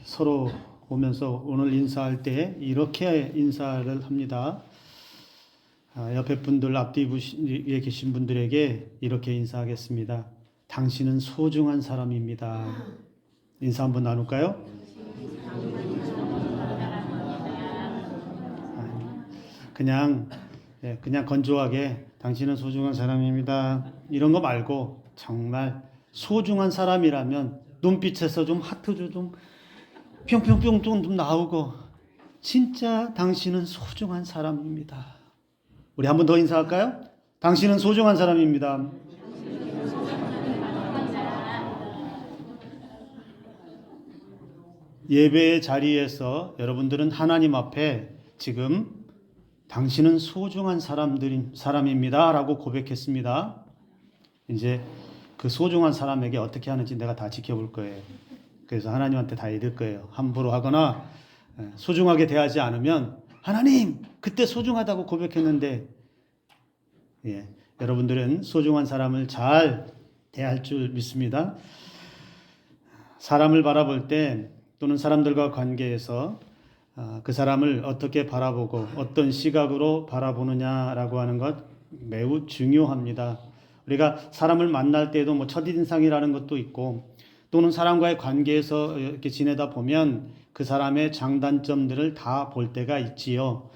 서로 오면서 오늘 인사할 때 이렇게 인사를 합니다. 옆에 분들 앞뒤에 계신 분들에게 이렇게 인사하겠습니다. 당신은 소중한 사람입니다. 인사 한번 나눌까요? 그냥 건조하게 당신은 소중한 사람입니다. 이런 거 말고 정말 소중한 사람이라면 눈빛에서 좀 하트 좀 뿅뿅뿅 좀 나오고 진짜 당신은 소중한 사람입니다. 우리 한 번 더 인사할까요? 당신은 소중한 사람입니다. 예배의 자리에서 여러분들은 하나님 앞에 지금 당신은 소중한 사람입니다 라고 고백했습니다. 이제 그 소중한 사람에게 어떻게 하는지 내가 다 지켜볼 거예요. 그래서 하나님한테 다 읽을 거예요. 함부로 하거나 소중하게 대하지 않으면 하나님 그때 소중하다고 고백했는데 여러분들은 소중한 사람을 잘 대할 줄 믿습니다. 사람을 바라볼 때 또는 사람들과 관계에서 그 사람을 어떻게 바라보고 어떤 시각으로 바라보느냐라고 하는 것 매우 중요합니다. 우리가 사람을 만날 때도 뭐 첫인상이라는 것도 있고 또는 사람과의 관계에서 이렇게 지내다 보면 그 사람의 장단점들을 다 볼 때가 있지요.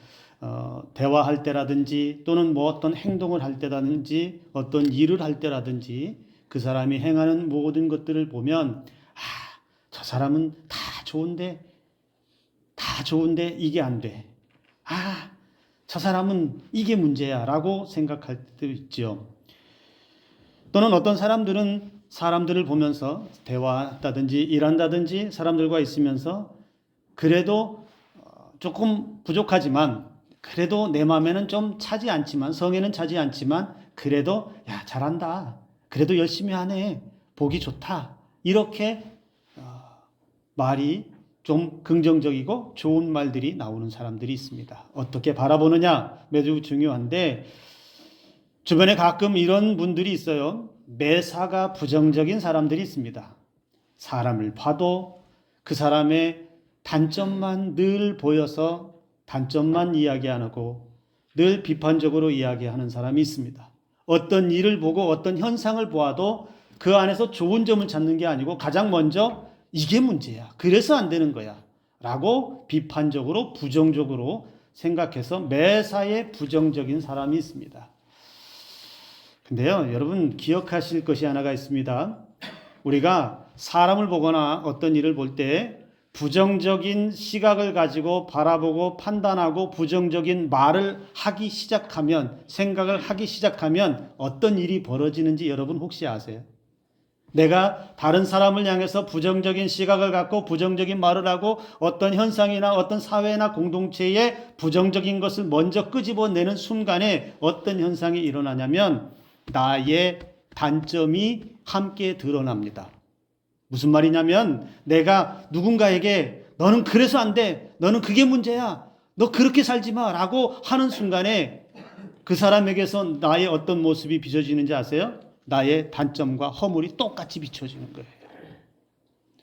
대화할 때라든지 또는 뭐 어떤 행동을 할 때라든지 어떤 일을 할 때라든지 그 사람이 행하는 모든 것들을 보면 저 사람은 다 좋은데 이게 안 돼. 저 사람은 이게 문제야 라고 생각할 때도 있죠. 또는 어떤 사람들은 사람들을 보면서 대화한다든지 일한다든지 사람들과 있으면서 그래도 조금 부족하지만 그래도 내 마음에는 좀 차지 않지만 성에는 차지 않지만 그래도 야 잘한다. 그래도 열심히 하네. 보기 좋다. 이렇게 말이 좀 긍정적이고 좋은 말들이 나오는 사람들이 있습니다. 어떻게 바라보느냐 매우 중요한데 주변에 가끔 이런 분들이 있어요. 매사가 부정적인 사람들이 있습니다. 사람을 봐도 그 사람의 단점만 늘 보여서 단점만 이야기 안 하고 늘 비판적으로 이야기하는 사람이 있습니다. 어떤 일을 보고 어떤 현상을 보아도 그 안에서 좋은 점을 찾는 게 아니고 가장 먼저 이게 문제야. 그래서 안 되는 거야. 라고 비판적으로 부정적으로 생각해서 매사에 부정적인 사람이 있습니다. 근데요, 여러분 기억하실 것이 하나가 있습니다. 우리가 사람을 보거나 어떤 일을 볼 때 부정적인 시각을 가지고 바라보고 판단하고 부정적인 말을 하기 시작하면, 생각을 하기 시작하면 어떤 일이 벌어지는지 여러분 혹시 아세요? 내가 다른 사람을 향해서 부정적인 시각을 갖고 부정적인 말을 하고 어떤 현상이나 어떤 사회나 공동체에 부정적인 것을 먼저 끄집어내는 순간에 어떤 현상이 일어나냐면 나의 단점이 함께 드러납니다. 무슨 말이냐면 내가 누군가에게 너는 그래서 안 돼. 너는 그게 문제야. 너 그렇게 살지 마. 라고 하는 순간에 그 사람에게서 나의 어떤 모습이 비춰지는지 아세요? 나의 단점과 허물이 똑같이 비춰지는 거예요.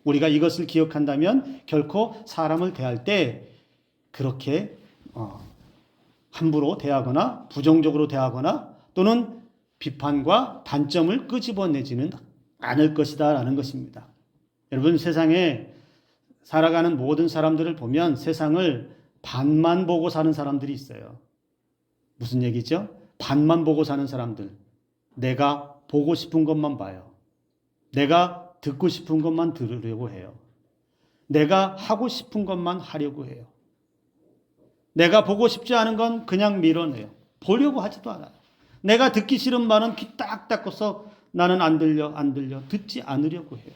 우리가 이것을 기억한다면 결코 사람을 대할 때 그렇게 함부로 대하거나 부정적으로 대하거나 또는 비판과 단점을 끄집어내지는 않을 것이다 라는 것입니다. 여러분 세상에 살아가는 모든 사람들을 보면 세상을 반만 보고 사는 사람들이 있어요. 무슨 얘기죠? 반만 보고 사는 사람들. 내가 보고 싶은 것만 봐요. 내가 듣고 싶은 것만 들으려고 해요. 내가 하고 싶은 것만 하려고 해요. 내가 보고 싶지 않은 건 그냥 밀어내요. 보려고 하지도 않아요. 내가 듣기 싫은 말은 귀 딱 닫고서 나는 안 들려 듣지 않으려고 해요.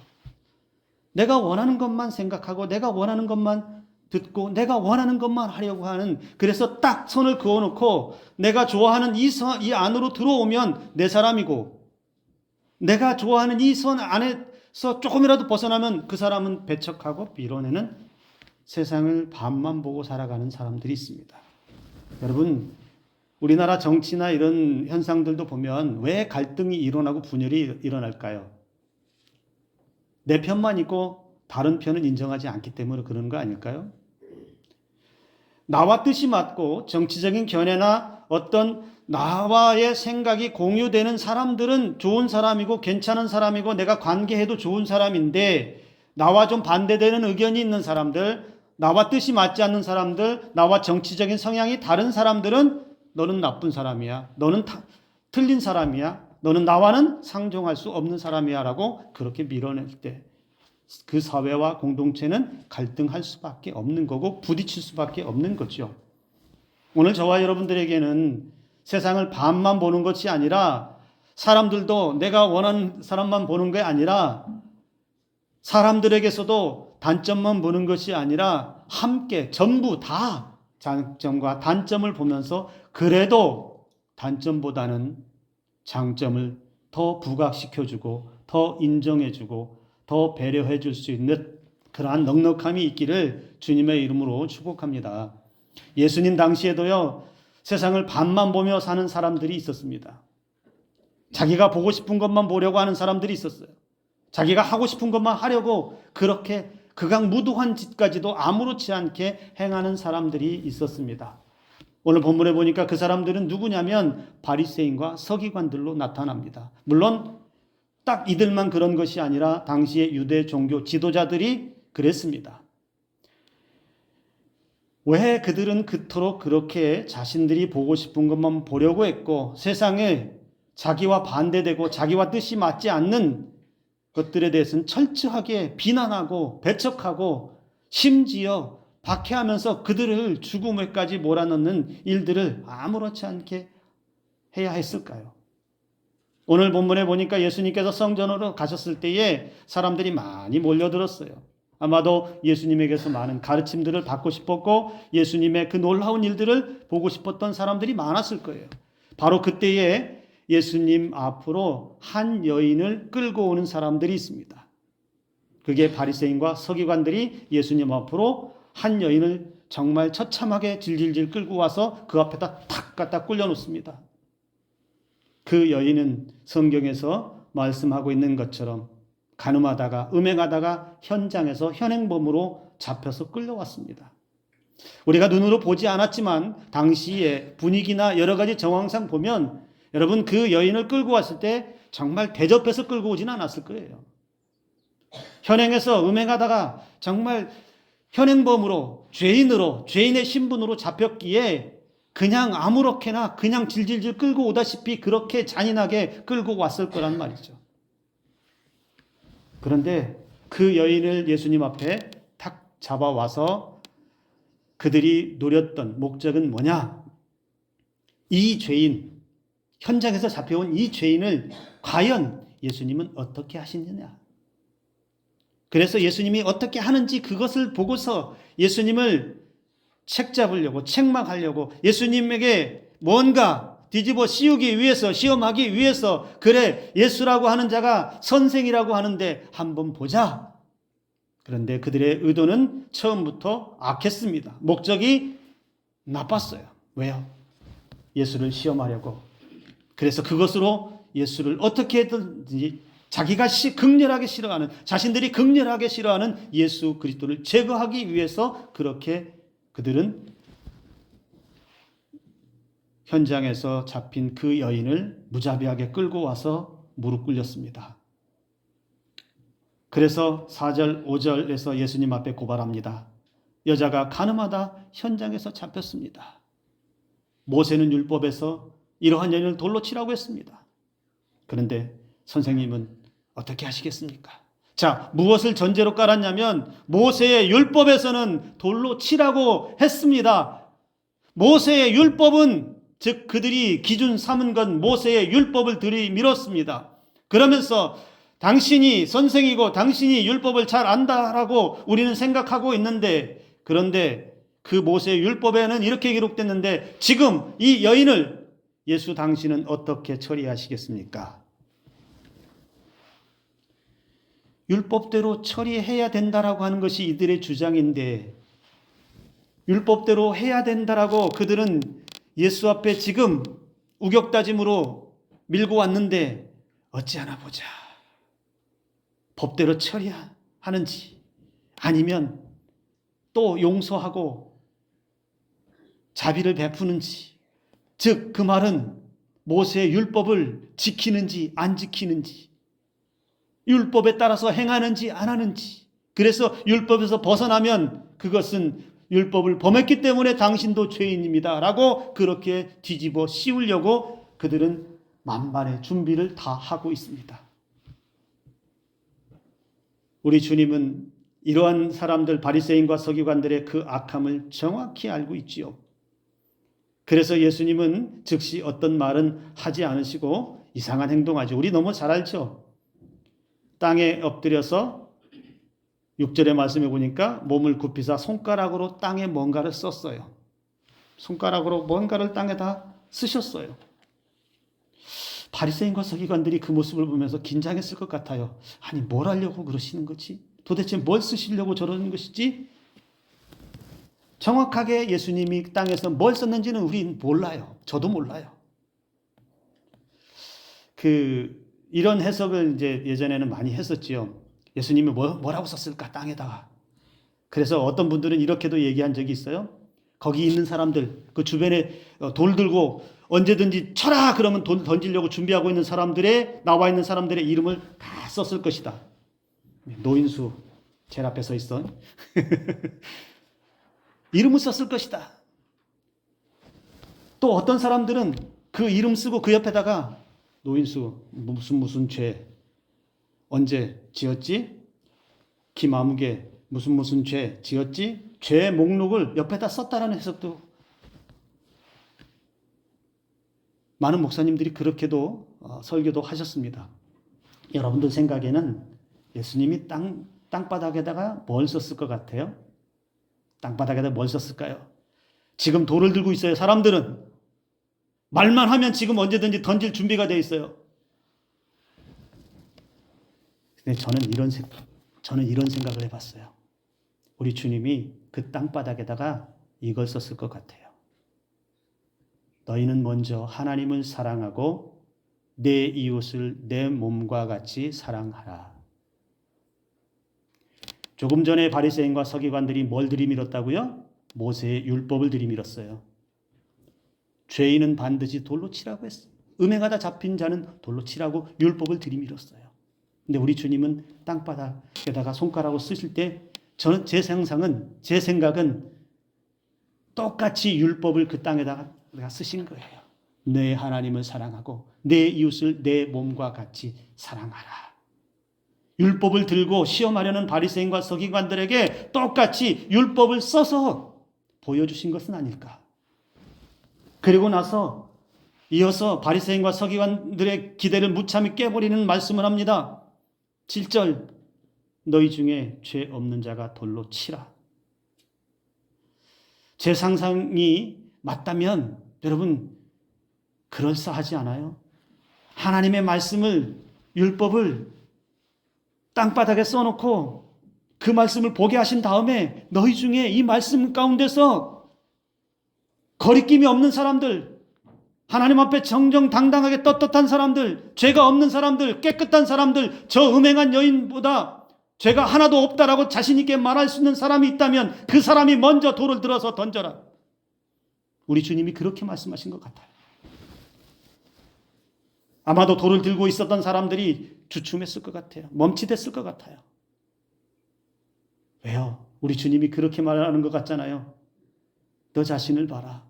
내가 원하는 것만 생각하고 내가 원하는 것만 듣고 내가 원하는 것만 하려고 하는, 그래서 딱 선을 그어놓고 내가 좋아하는 이 안으로 들어오면 내 사람이고 내가 좋아하는 이 선 안에서 조금이라도 벗어나면 그 사람은 배척하고 밀어내는 세상을 반만 보고 살아가는 사람들이 있습니다. 여러분 우리나라 정치나 이런 현상들도 보면 왜 갈등이 일어나고 분열이 일어날까요? 내 편만 있고 다른 편은 인정하지 않기 때문에 그런 거 아닐까요? 나와 뜻이 맞고 정치적인 견해나 어떤 나와의 생각이 공유되는 사람들은 좋은 사람이고 괜찮은 사람이고 내가 관계해도 좋은 사람인데, 나와 좀 반대되는 의견이 있는 사람들, 나와 뜻이 맞지 않는 사람들, 나와 정치적인 성향이 다른 사람들은 너는 나쁜 사람이야, 너는 틀린 사람이야, 너는 나와는 상종할 수 없는 사람이야 라고 그렇게 밀어낼 때 그 사회와 공동체는 갈등할 수밖에 없는 거고 부딪힐 수밖에 없는 거죠. 오늘 저와 여러분들에게는 세상을 반만 보는 것이 아니라, 사람들도 내가 원하는 사람만 보는 게 아니라, 사람들에게서도 단점만 보는 것이 아니라 함께 전부 다 장점과 단점을 보면서 그래도 단점보다는 장점을 더 부각시켜주고 더 인정해주고 더 배려해 줄 수 있는 그러한 넉넉함이 있기를 주님의 이름으로 축복합니다. 예수님 당시에도요, 세상을 반만 보며 사는 사람들이 있었습니다. 자기가 보고 싶은 것만 보려고 하는 사람들이 있었어요. 자기가 하고 싶은 것만 하려고 그렇게 극악무도한 짓까지도 아무렇지 않게 행하는 사람들이 있었습니다. 오늘 본문에 보니까 그 사람들은 누구냐면 바리새인과 서기관들로 나타납니다. 물론 딱 이들만 그런 것이 아니라 당시의 유대 종교 지도자들이 그랬습니다. 왜 그들은 그토록 그렇게 자신들이 보고 싶은 것만 보려고 했고 세상에 자기와 반대되고 자기와 뜻이 맞지 않는 것들에 대해서는 철저하게 비난하고 배척하고 심지어 박해하면서 그들을 죽음에까지 몰아넣는 일들을 아무렇지 않게 해야 했을까요? 오늘 본문에 보니까 예수님께서 성전으로 가셨을 때에 사람들이 많이 몰려들었어요. 아마도 예수님에게서 많은 가르침들을 받고 싶었고 예수님의 그 놀라운 일들을 보고 싶었던 사람들이 많았을 거예요. 바로 그때에 예수님 앞으로 한 여인을 끌고 오는 사람들이 있습니다. 그게 바리새인과 서기관들이 예수님 앞으로 한 여인을 정말 처참하게 질질질 끌고 와서 그 앞에다 탁 갖다 꿀려놓습니다. 그 여인은 성경에서 말씀하고 있는 것처럼 간음하다가 음행하다가 현장에서 현행범으로 잡혀서 끌려왔습니다. 우리가 눈으로 보지 않았지만 당시의 분위기나 여러 가지 정황상 보면 여러분 그 여인을 끌고 왔을 때 정말 대접해서 끌고 오지는 않았을 거예요. 현행에서 음행하다가 정말 현행범으로 죄인의 신분으로 잡혔기에 그냥 아무렇게나 그냥 질질질 끌고 오다시피 그렇게 잔인하게 끌고 왔을 거란 말이죠. 그런데 그 여인을 예수님 앞에 탁 잡아와서 그들이 노렸던 목적은 뭐냐? 이 죄인, 현장에서 잡혀온 이 죄인을 과연 예수님은 어떻게 하시느냐? 그래서 예수님이 어떻게 하는지 그것을 보고서 예수님을 책잡으려고 책망하려고 예수님에게 뭔가 뒤집어 씌우기 위해서 시험하기 위해서 그래 예수라고 하는 자가 선생이라고 하는데 한번 보자. 그런데 그들의 의도는 처음부터 악했습니다. 목적이 나빴어요. 왜요? 예수를 시험하려고. 그래서 그것으로 예수를 어떻게든지 자기가 극렬하게 싫어하는 자신들이 극렬하게 싫어하는 예수 그리스도를 제거하기 위해서 그렇게 그들은 현장에서 잡힌 그 여인을 무자비하게 끌고 와서 무릎 꿇렸습니다. 그래서 4절, 5절에서 예수님 앞에 고발합니다. 여자가 간음하다 현장에서 잡혔습니다. 모세는 율법에서 이러한 여인을 돌로 치라고 했습니다. 그런데 선생님은 어떻게 하시겠습니까? 자, 무엇을 전제로 깔았냐면 모세의 율법에서는 돌로 치라고 했습니다. 모세의 율법은 즉 그들이 기준 삼은 건 모세의 율법을 들이밀었습니다. 그러면서 당신이 선생이고 당신이 율법을 잘 안다라고 우리는 생각하고 있는데 그런데 그 모세의 율법에는 이렇게 기록됐는데 지금 이 여인을 예수 당신은 어떻게 처리하시겠습니까? 율법대로 처리해야 된다라고 하는 것이 이들의 주장인데 율법대로 해야 된다라고 그들은 예수 앞에 지금 우격다짐으로 밀고 왔는데 어찌하나 보자. 법대로 처리하는지 아니면 또 용서하고 자비를 베푸는지, 즉 그 말은 모세의 율법을 지키는지 안 지키는지, 율법에 따라서 행하는지 안 하는지, 그래서 율법에서 벗어나면 그것은 율법을 범했기 때문에 당신도 죄인입니다 라고 그렇게 뒤집어 씌우려고 그들은 만반의 준비를 다 하고 있습니다. 우리 주님은 이러한 사람들, 바리새인과 서기관들의 그 악함을 정확히 알고 있지요. 그래서 예수님은 즉시 어떤 말은 하지 않으시고 이상한 행동하죠. 우리 너무 잘 알죠. 땅에 엎드려서 6절의 말씀에 보니까 몸을 굽히사 손가락으로 땅에 뭔가를 썼어요. 손가락으로 뭔가를 땅에다 쓰셨어요. 바리새인과 서기관들이 그 모습을 보면서 긴장했을 것 같아요. 아니, 뭘 하려고 그러시는 거지? 도대체 뭘 쓰시려고 저러는 것이지? 정확하게 예수님이 땅에서 뭘 썼는지는 우린 몰라요. 저도 몰라요. 이런 해석을 이제 예전에는 많이 했었지요. 예수님이 뭐라고 썼을까, 땅에다가. 그래서 어떤 분들은 이렇게도 얘기한 적이 있어요. 거기 있는 사람들, 그 주변에 돌 들고 언제든지 쳐라! 그러면 돌 던지려고 준비하고 있는 사람들의, 나와 있는 사람들의 이름을 다 썼을 것이다. 노인수, 제일 앞에 서 있어. 이름을 썼을 것이다. 또 어떤 사람들은 그 이름 쓰고 그 옆에다가 노인수, 무슨 죄, 언제 지었지? 김아무개, 무슨 죄 지었지? 죄 목록을 옆에다 썼다라는 해석도 많은 목사님들이 그렇게도 설교도 하셨습니다. 여러분들 생각에는 예수님이 땅바닥에다가 뭘 썼을 것 같아요? 땅바닥에다 뭘 썼을까요? 지금 돌을 들고 있어요. 사람들은 말만 하면 지금 언제든지 던질 준비가 되어 있어요. 근데 저는 이런 생각을 해봤어요. 우리 주님이 그 땅바닥에다가 이걸 썼을 것 같아요. 너희는 먼저 하나님을 사랑하고 내 이웃을 내 몸과 같이 사랑하라. 조금 전에 바리새인과 서기관들이 뭘 들이밀었다고요? 모세의 율법을 들이밀었어요. 죄인은 반드시 돌로 치라고 했어요. 음행하다 잡힌 자는 돌로 치라고 율법을 들이밀었어요. 근데 우리 주님은 땅바닥에다가 손가락으로 쓰실 때 제 생각은 똑같이 율법을 그 땅에다가 쓰신 거예요. 내 하나님을 사랑하고 내 이웃을 내 몸과 같이 사랑하라. 율법을 들고 시험하려는 바리새인과 서기관들에게 똑같이 율법을 써서 보여주신 것은 아닐까. 그리고 나서 이어서 바리새인과 서기관들의 기대를 무참히 깨버리는 말씀을 합니다. 7절, 너희 중에 죄 없는 자가 돌로 치라. 제 상상이 맞다면 여러분 그럴싸하지 않아요? 하나님의 말씀을, 율법을 땅바닥에 써놓고 그 말씀을 보게 하신 다음에 너희 중에 이 말씀 가운데서 거리낌이 없는 사람들, 하나님 앞에 정정당당하게 떳떳한 사람들, 죄가 없는 사람들, 깨끗한 사람들, 저 음행한 여인보다 죄가 하나도 없다라고 자신 있게 말할 수 있는 사람이 있다면 그 사람이 먼저 돌을 들어서 던져라. 우리 주님이 그렇게 말씀하신 것 같아요. 아마도 돌을 들고 있었던 사람들이 주춤했을 것 같아요. 멈칫했을 것 같아요. 왜요? 우리 주님이 그렇게 말하는 것 같잖아요. 너 자신을 봐라.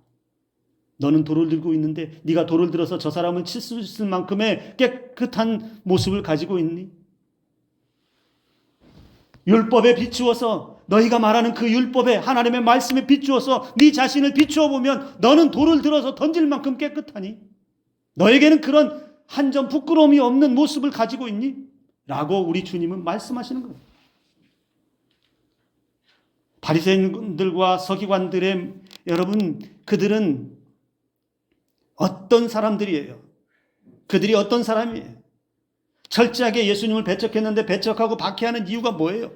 너는 돌을 들고 있는데 네가 돌을 들어서 저 사람을 칠 수 있을 만큼의 깨끗한 모습을 가지고 있니? 율법에 비추어서, 너희가 말하는 그 율법에, 하나님의 말씀에 비추어서 네 자신을 비추어 보면 너는 돌을 들어서 던질 만큼 깨끗하니? 너에게는 그런 한 점 부끄러움이 없는 모습을 가지고 있니? 라고 우리 주님은 말씀하시는 거예요. 바리새인들과 서기관들의, 여러분, 그들은 어떤 사람들이에요? 그들이 어떤 사람이에요? 철저하게 예수님을 배척했는데 배척하고 박해하는 이유가 뭐예요?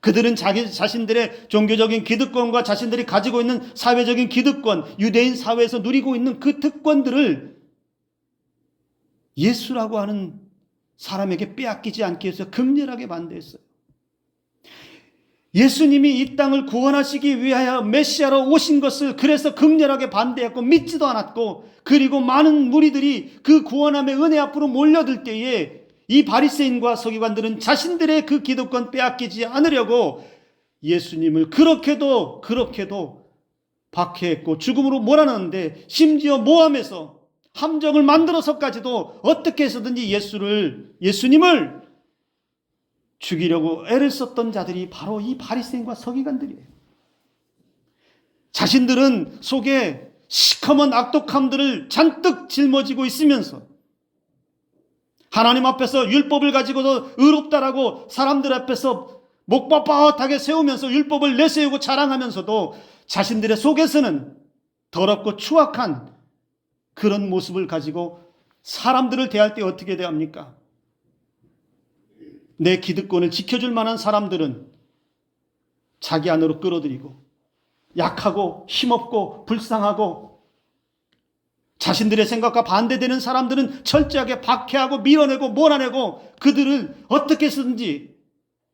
그들은 자기 자신들의 종교적인 기득권과 자신들이 가지고 있는 사회적인 기득권, 유대인 사회에서 누리고 있는 그 특권들을 예수라고 하는 사람에게 빼앗기지 않기 위해서 극렬하게 반대했어요. 예수님이 이 땅을 구원하시기 위하여 메시아로 오신 것을 그래서 극렬하게 반대했고 믿지도 않았고, 그리고 많은 무리들이 그 구원함의 은혜 앞으로 몰려들 때에 이 바리새인과 서기관들은 자신들의 그 기득권 빼앗기지 않으려고 예수님을 그렇게도 박해했고 죽음으로 몰아넣는데, 심지어 모함에서 함정을 만들어서까지도 어떻게 해서든지 예수님을 죽이려고 애를 썼던 자들이 바로 이 바리새인과 서기관들이에요. 자신들은 속에 시커먼 악독함들을 잔뜩 짊어지고 있으면서 하나님 앞에서 율법을 가지고도 의롭다라고 사람들 앞에서 목 뻣뻣하게 세우면서 율법을 내세우고 자랑하면서도 자신들의 속에서는 더럽고 추악한 그런 모습을 가지고 사람들을 대할 때 어떻게 대합니까? 내 기득권을 지켜줄 만한 사람들은 자기 안으로 끌어들이고, 약하고 힘없고 불쌍하고 자신들의 생각과 반대되는 사람들은 철저하게 박해하고 밀어내고 몰아내고, 그들을 어떻게 해서든지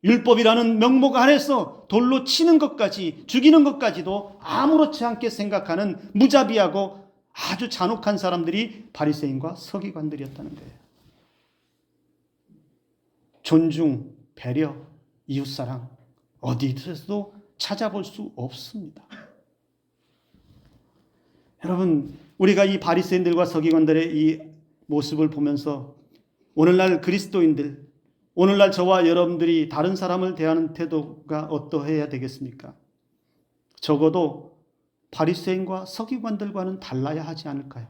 율법이라는 명목 아래서 돌로 치는 것까지, 죽이는 것까지도 아무렇지 않게 생각하는 무자비하고 아주 잔혹한 사람들이 바리새인과 서기관들이었다는 거예요. 존중, 배려, 이웃사랑 어디서도 찾아볼 수 없습니다. 여러분, 우리가 이 바리새인들과 서기관들의 이 모습을 보면서 오늘날 그리스도인들, 오늘날 저와 여러분들이 다른 사람을 대하는 태도가 어떠해야 되겠습니까? 적어도 바리새인과 서기관들과는 달라야 하지 않을까요?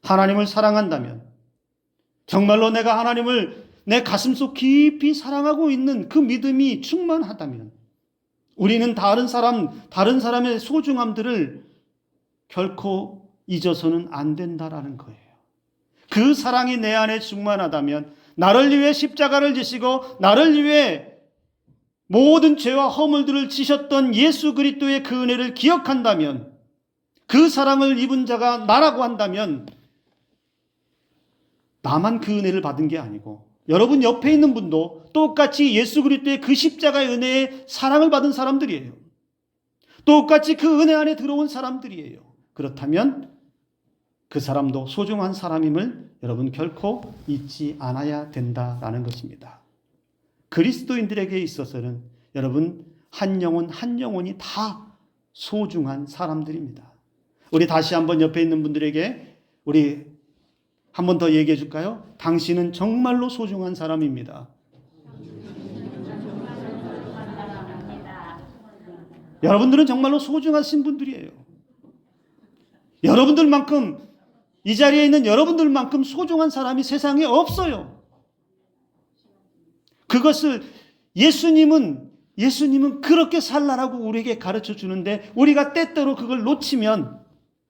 하나님을 사랑한다면, 정말로 내가 하나님을 내 가슴속 깊이 사랑하고 있는 그 믿음이 충만하다면, 우리는 다른 사람의 소중함들을 결코 잊어서는 안 된다라는 거예요. 그 사랑이 내 안에 충만하다면, 나를 위해 십자가를 지시고 나를 위해 모든 죄와 허물들을 지셨던 예수 그리스도의 그 은혜를 기억한다면, 그 사랑을 입은 자가 나라고 한다면, 나만 그 은혜를 받은 게 아니고 여러분 옆에 있는 분도 똑같이 예수 그리스도의 그 십자가의 은혜에 사랑을 받은 사람들이에요. 똑같이 그 은혜 안에 들어온 사람들이에요. 그렇다면 그 사람도 소중한 사람임을 여러분 결코 잊지 않아야 된다라는 것입니다. 그리스도인들에게 있어서는 여러분 한 영혼 한 영혼이 다 소중한 사람들입니다. 우리 다시 한번 옆에 있는 분들에게 우리 한 번 더 얘기해 줄까요? 당신은 정말로 소중한 사람입니다. 여러분들은 정말로 소중하신 분들이에요. 여러분들만큼, 이 자리에 있는 여러분들만큼 소중한 사람이 세상에 없어요. 그것을 예수님은 그렇게 살라라고 우리에게 가르쳐 주는데, 우리가 때때로 그걸 놓치면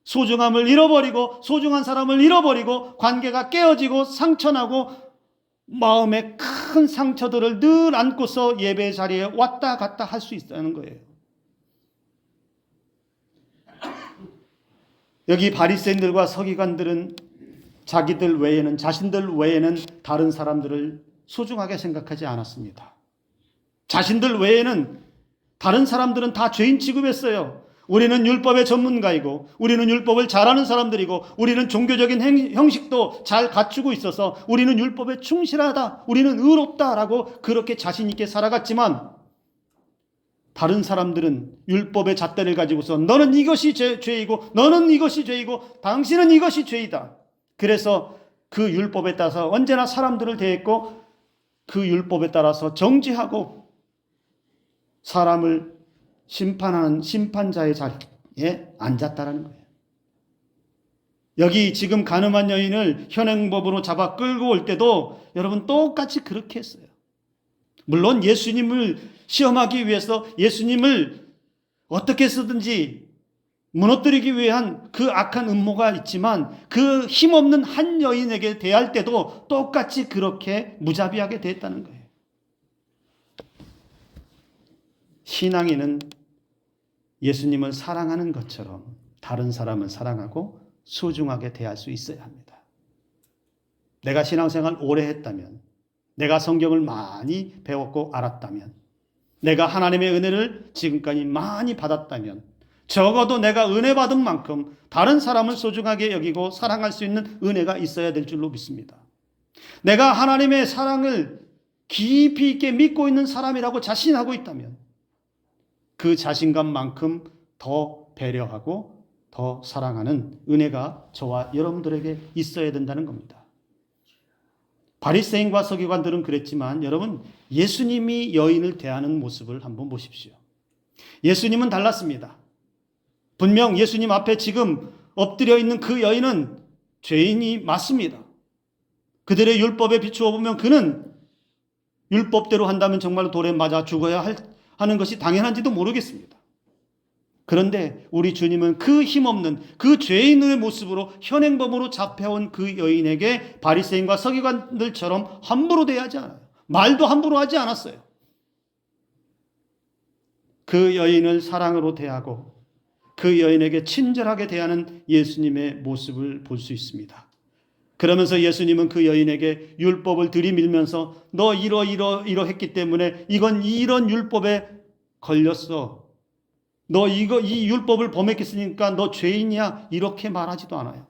소중함을 잃어버리고, 소중한 사람을 잃어버리고, 관계가 깨어지고 상처나고 마음에 큰 상처들을 늘 안고서 예배 자리에 왔다 갔다 할 수 있다는 거예요. 여기 바리새인들과 서기관들은 자신들 외에는 다른 사람들을 소중하게 생각하지 않았습니다. 자신들 외에는 다른 사람들은 다 죄인 취급했어요. 우리는 율법의 전문가이고, 우리는 율법을 잘하는 사람들이고, 우리는 종교적인 형식도 잘 갖추고 있어서 우리는 율법에 충실하다, 우리는 의롭다라고 그렇게 자신 있게 살아갔지만, 다른 사람들은 율법의 잣대를 가지고서 너는 이것이 죄이고, 너는 이것이 죄이고, 당신은 이것이 죄이다. 그래서 그 율법에 따라서 언제나 사람들을 대했고, 그 율법에 따라서 정죄하고 사람을 심판하는 심판자의 자리에 앉았다라는 거예요. 여기 지금 간음한 여인을 현행법으로 잡아 끌고 올 때도 여러분 똑같이 그렇게 했어요. 물론 예수님을 시험하기 위해서 예수님을 어떻게 해서든지 무너뜨리기 위한 그 악한 음모가 있지만, 그 힘없는 한 여인에게 대할 때도 똑같이 그렇게 무자비하게 대했다는 거예요. 신앙인은 예수님을 사랑하는 것처럼 다른 사람을 사랑하고 소중하게 대할 수 있어야 합니다. 내가 신앙생활 오래 했다면, 내가 성경을 많이 배웠고 알았다면, 내가 하나님의 은혜를 지금까지 많이 받았다면 적어도 내가 은혜 받은 만큼 다른 사람을 소중하게 여기고 사랑할 수 있는 은혜가 있어야 될 줄로 믿습니다. 내가 하나님의 사랑을 깊이 있게 믿고 있는 사람이라고 자신하고 있다면 그 자신감만큼 더 배려하고 더 사랑하는 은혜가 저와 여러분들에게 있어야 된다는 겁니다. 바리새인과 서기관들은 그랬지만 여러분, 예수님이 여인을 대하는 모습을 한번 보십시오. 예수님은 달랐습니다. 분명 예수님 앞에 지금 엎드려 있는 그 여인은 죄인이 맞습니다. 그들의 율법에 비추어 보면 그는 율법대로 한다면 정말로 돌에 맞아 죽어야 하는 것이 당연한지도 모르겠습니다. 그런데 우리 주님은 그 힘없는 그 죄인의 모습으로 현행범으로 잡혀온 그 여인에게 바리새인과 서기관들처럼 함부로 대하지 않아요. 말도 함부로 하지 않았어요. 그 여인을 사랑으로 대하고 그 여인에게 친절하게 대하는 예수님의 모습을 볼 수 있습니다. 그러면서 예수님은 그 여인에게 율법을 들이밀면서 너 이러했기 때문에 이건 이런 율법에 걸렸어. 너 이 율법을 범했으니까 너 죄인이야. 이렇게 말하지도 않아요.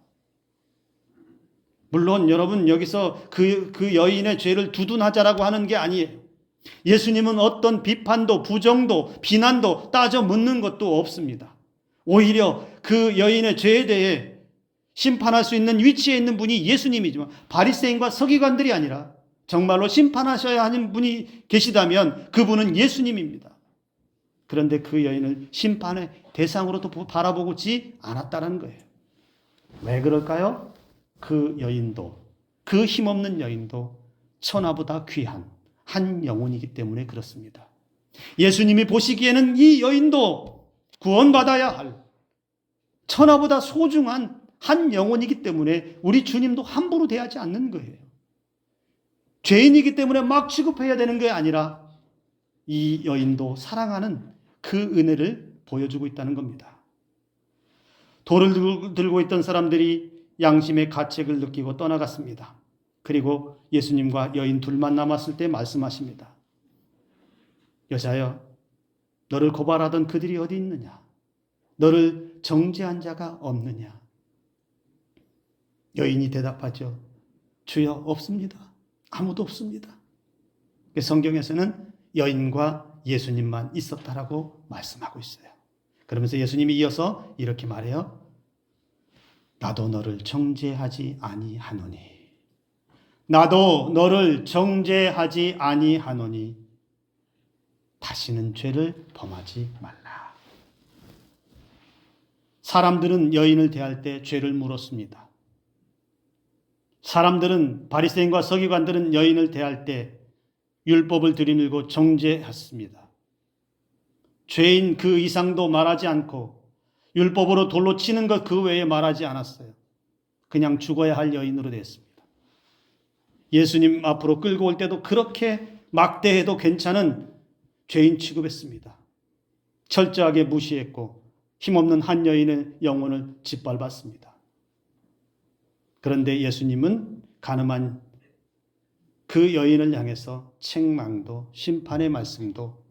물론 여러분 여기서 그 여인의 죄를 두둔하자라고 하는 게 아니에요. 예수님은 어떤 비판도 부정도 비난도 따져 묻는 것도 없습니다. 오히려 그 여인의 죄에 대해 심판할 수 있는 위치에 있는 분이 예수님이지만 바리새인과 서기관들이 아니라 정말로 심판하셔야 하는 분이 계시다면 그분은 예수님입니다. 그런데 그 여인을 심판의 대상으로도 바라보지 않았다는 거예요. 왜 그럴까요? 그 여인도, 그 힘없는 여인도 천하보다 귀한 한 영혼이기 때문에 그렇습니다. 예수님이 보시기에는 이 여인도 구원받아야 할 천하보다 소중한 한 영혼이기 때문에 우리 주님도 함부로 대하지 않는 거예요. 죄인이기 때문에 막 취급해야 되는 게 아니라 이 여인도 사랑하는 그 은혜를 보여주고 있다는 겁니다. 돌을 들고 있던 사람들이 양심의 가책을 느끼고 떠나갔습니다. 그리고 예수님과 여인 둘만 남았을 때 말씀하십니다. 여자여, 너를 고발하던 그들이 어디 있느냐? 너를 정죄한 자가 없느냐? 여인이 대답하죠. 주여, 없습니다. 아무도 없습니다. 성경에서는 여인과 예수님만 있었다라고 말씀하고 있어요. 그러면서 예수님이 이어서 이렇게 말해요. 나도 너를 정죄하지 아니하노니. 나도 너를 정죄하지 아니하노니 다시는 죄를 범하지 말라. 사람들은 여인을 대할 때 죄를 물었습니다. 사람들은 바리새인과 서기관들은 여인을 대할 때 율법을 들이밀고 정죄했습니다. 죄인 그 이상도 말하지 않고 율법으로 돌로 치는 것 그 외에 말하지 않았어요. 그냥 죽어야 할 여인으로 됐습니다. 예수님 앞으로 끌고 올 때도 그렇게 막대해도 괜찮은 죄인 취급했습니다. 철저하게 무시했고 힘없는 한 여인의 영혼을 짓밟았습니다. 그런데 예수님은 가늠한 그 여인을 향해서 책망도 심판의 말씀도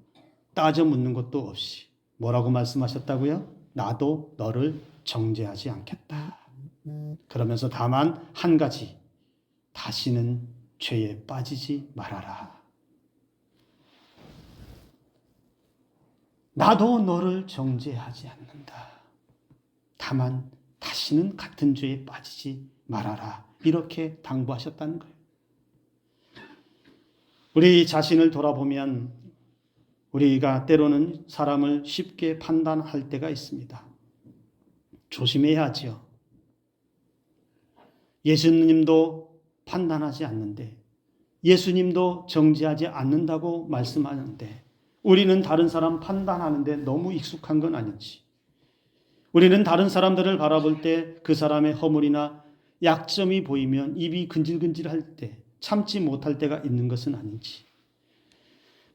따져 묻는 것도 없이 뭐라고 말씀하셨다고요? 나도 너를 정죄하지 않겠다. 그러면서 다만 한 가지, 다시는 죄에 빠지지 말아라. 나도 너를 정죄하지 않는다. 다만 다시는 같은 죄에 빠지지 말아라. 이렇게 당부하셨다는 거예요. 우리 자신을 돌아보면 우리가 때로는 사람을 쉽게 판단할 때가 있습니다. 조심해야 하지요. 예수님도 판단하지 않는데 예수님도 정죄하지 않는다고 말씀하는데 우리는 다른 사람 판단하는데 너무 익숙한 건 아닌지, 우리는 다른 사람들을 바라볼 때 그 사람의 허물이나 약점이 보이면 입이 근질근질할 때 참지 못할 때가 있는 것은 아닌지,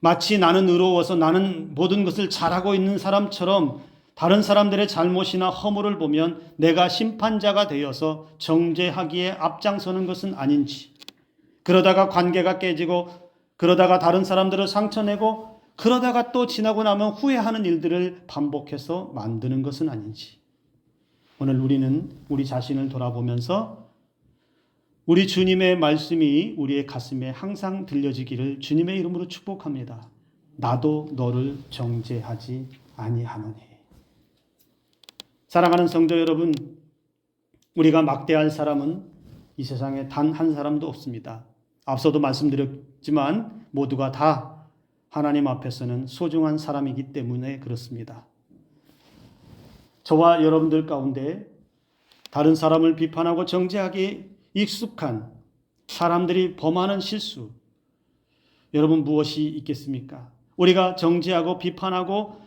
마치 나는 의로워서 나는 모든 것을 잘하고 있는 사람처럼 다른 사람들의 잘못이나 허물을 보면 내가 심판자가 되어서 정죄하기에 앞장서는 것은 아닌지, 그러다가 관계가 깨지고 그러다가 다른 사람들을 상처내고 그러다가 또 지나고 나면 후회하는 일들을 반복해서 만드는 것은 아닌지, 오늘 우리는 우리 자신을 돌아보면서 우리 주님의 말씀이 우리의 가슴에 항상 들려지기를 주님의 이름으로 축복합니다. 나도 너를 정죄하지 아니하노니. 사랑하는 성도 여러분, 우리가 막대할 사람은 이 세상에 단 한 사람도 없습니다. 앞서도 말씀드렸지만 모두가 다 하나님 앞에서는 소중한 사람이기 때문에 그렇습니다. 저와 여러분들 가운데 다른 사람을 비판하고 정죄하기 익숙한 사람들이 범하는 실수, 여러분 무엇이 있겠습니까? 우리가 정죄하고 비판하고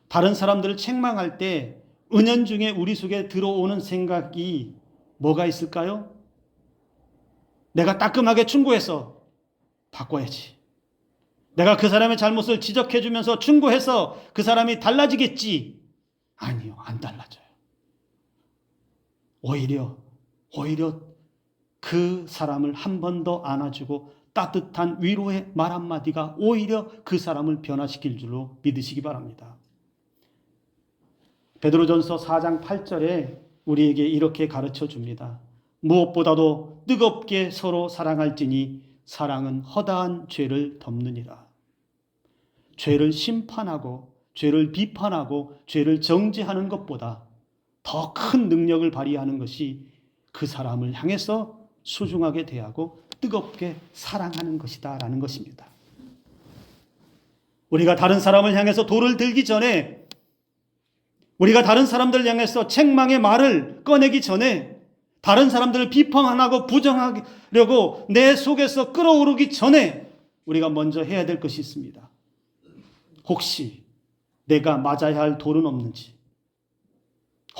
다른 사람들을 책망할 때 은연중에 우리 속에 들어오는 생각이 뭐가 있을까요? 내가 따끔하게 충고해서 바꿔야지. 내가 그 사람의 잘못을 지적해주면서 충고해서 그 사람이 달라지겠지. 아니요, 안 달라져요. 오히려 그 사람을 한 번 더 안아주고 따뜻한 위로의 말 한마디가 오히려 그 사람을 변화시킬 줄로 믿으시기 바랍니다. 베드로전서 4장 8절에 우리에게 이렇게 가르쳐 줍니다. 무엇보다도 뜨겁게 서로 사랑할지니 사랑은 허다한 죄를 덮느니라. 죄를 심판하고 죄를 비판하고 죄를 정죄하는 것보다 더 큰 능력을 발휘하는 것이 그 사람을 향해서 소중하게 대하고 뜨겁게 사랑하는 것이다 라는 것입니다. 우리가 다른 사람을 향해서 돌을 들기 전에, 우리가 다른 사람들을 향해서 책망의 말을 꺼내기 전에, 다른 사람들을 비판하고 부정하려고 내 속에서 끌어오르기 전에 우리가 먼저 해야 될 것이 있습니다. 혹시 내가 맞아야 할 돌은 없는지,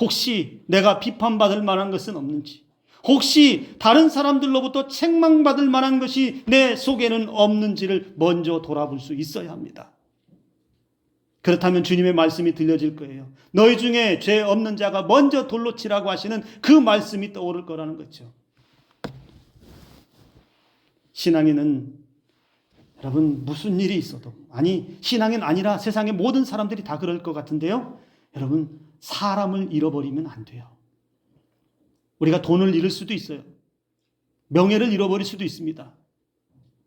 혹시 내가 비판받을 만한 것은 없는지, 혹시 다른 사람들로부터 책망받을 만한 것이 내 속에는 없는지를 먼저 돌아볼 수 있어야 합니다. 그렇다면 주님의 말씀이 들려질 거예요. 너희 중에 죄 없는 자가 먼저 돌로 치라고 하시는 그 말씀이 떠오를 거라는 거죠. 신앙에는 여러분 무슨 일이 있어도, 아니 신앙은 아니라 세상의 모든 사람들이 다 그럴 것 같은데요, 여러분 사람을 잃어버리면 안 돼요. 우리가 돈을 잃을 수도 있어요. 명예를 잃어버릴 수도 있습니다.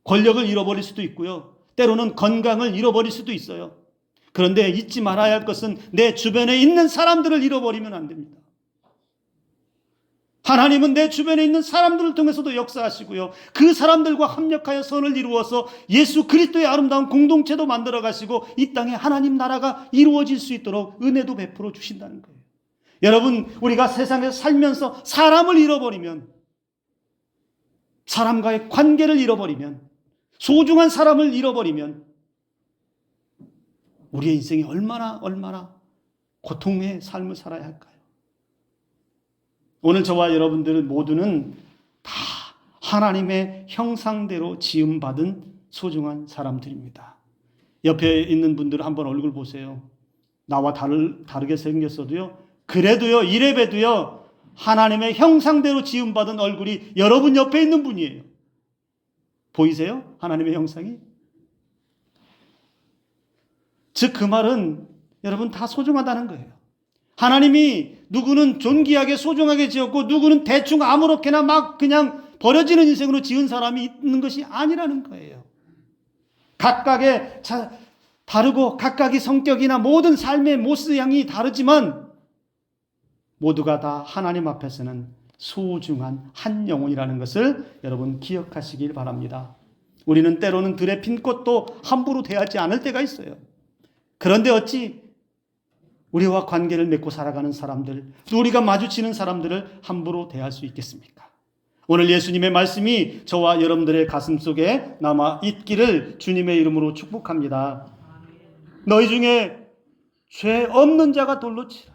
권력을 잃어버릴 수도 있고요. 때로는 건강을 잃어버릴 수도 있어요. 그런데 잊지 말아야 할 것은 내 주변에 있는 사람들을 잃어버리면 안 됩니다. 하나님은 내 주변에 있는 사람들을 통해서도 역사하시고요, 그 사람들과 합력하여 선을 이루어서 예수 그리스도의 아름다운 공동체도 만들어 가시고 이 땅에 하나님 나라가 이루어질 수 있도록 은혜도 베풀어 주신다는 거예요. 여러분, 우리가 세상에서 살면서 사람을 잃어버리면, 사람과의 관계를 잃어버리면, 소중한 사람을 잃어버리면 우리의 인생이 얼마나 고통의 삶을 살아야 할까요? 오늘 저와 여러분들 모두는 다 하나님의 형상대로 지음받은 소중한 사람들입니다. 옆에 있는 분들 한번 얼굴 보세요. 나와 다르게 생겼어도요, 그래도요, 이래봬도요, 하나님의 형상대로 지음받은 얼굴이 여러분 옆에 있는 분이에요. 보이세요? 하나님의 형상이? 즉 그 말은 여러분 다 소중하다는 거예요. 하나님이 누구는 존귀하게 소중하게 지었고 누구는 대충 아무렇게나 막 그냥 버려지는 인생으로 지은 사람이 있는 것이 아니라는 거예요. 각각의 다르고 각각의 성격이나 모든 삶의 모습양이 다르지만 모두가 다 하나님 앞에서는 소중한 한 영혼이라는 것을 여러분 기억하시길 바랍니다. 우리는 때로는 들에 핀 꽃도 함부로 대하지 않을 때가 있어요. 그런데 어찌 우리와 관계를 맺고 살아가는 사람들, 또 우리가 마주치는 사람들을 함부로 대할 수 있겠습니까? 오늘 예수님의 말씀이 저와 여러분들의 가슴 속에 남아 있기를 주님의 이름으로 축복합니다. 너희 중에 죄 없는 자가 돌로 치라.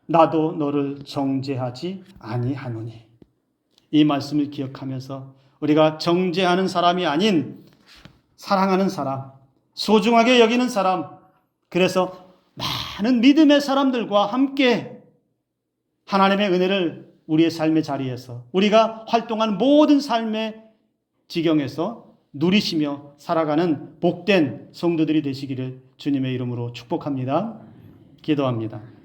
나도 너를 정죄하지 아니하노니. 이 말씀을 기억하면서 우리가 정죄하는 사람이 아닌 사랑하는 사람, 소중하게 여기는 사람, 그래서 많은 믿음의 사람들과 함께 하나님의 은혜를 우리의 삶의 자리에서, 우리가 활동한 모든 삶의 지경에서 누리시며 살아가는 복된 성도들이 되시기를 주님의 이름으로 축복합니다. 기도합니다.